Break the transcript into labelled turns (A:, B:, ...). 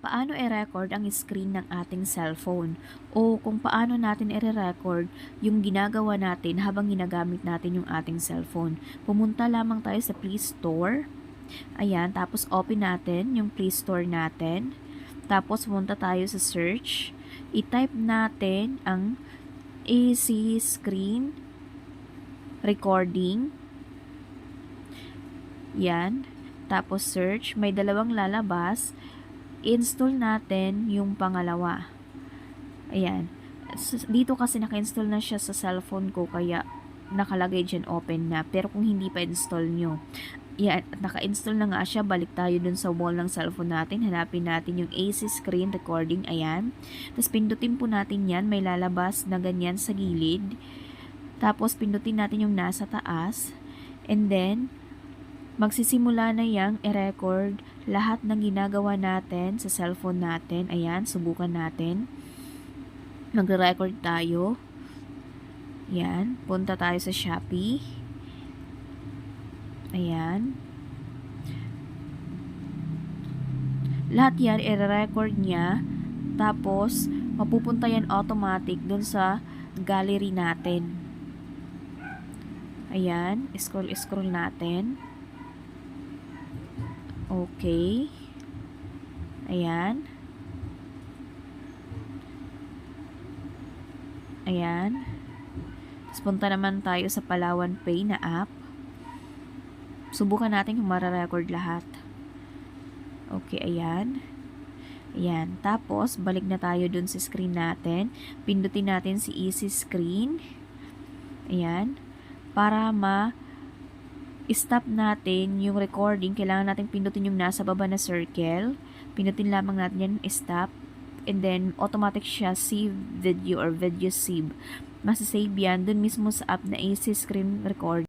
A: Paano i-record ang screen ng ating cellphone o kung paano natin i-record yung ginagawa natin habang ginagamit natin yung ating cellphone. Pumunta lamang tayo sa Play Store. Ayan, tapos open natin yung Play Store natin. Tapos pumunta tayo sa search. I-type natin ang AC screen recording. Yan. Tapos search. May dalawang lalabas. Install natin yung pangalawa. Ayan. Dito kasi naka-install na siya sa cellphone ko kaya nakalagay dyan open na. Pero kung hindi pa install nyo, yan, naka-install na nga siya. Balik tayo dun sa wall ng cellphone natin. Hanapin natin yung AC screen recording. Ayan. Tapos pindutin po natin yan. May lalabas na ganyan sa gilid. Tapos pindutin natin yung nasa taas. And then, magsisimula na yang i-record lahat ng ginagawa natin sa cellphone natin. Ayan, subukan natin. Magre-record tayo. Ayan, punta tayo sa Shopee. Ayan. Lahat yan, i-record niya. Tapos, mapupunta yan automatic dun sa gallery natin. Ayan, scroll natin. Okay. Ayan. Ayan. Tapos punta naman tayo sa Palawan Pay na app. Subukan natin kung mara-record lahat. Okay, ayan. Ayan. Tapos, balik na tayo dun sa screen natin. Pindutin natin si Easy Screen. Ayan. Para stop natin yung recording, kailangan natin pindutin yung nasa baba na circle. Pindutin lamang natin yan, stop. And then, automatic siya save video or video save. Masasave yan dun mismo sa app na AC Screen Record.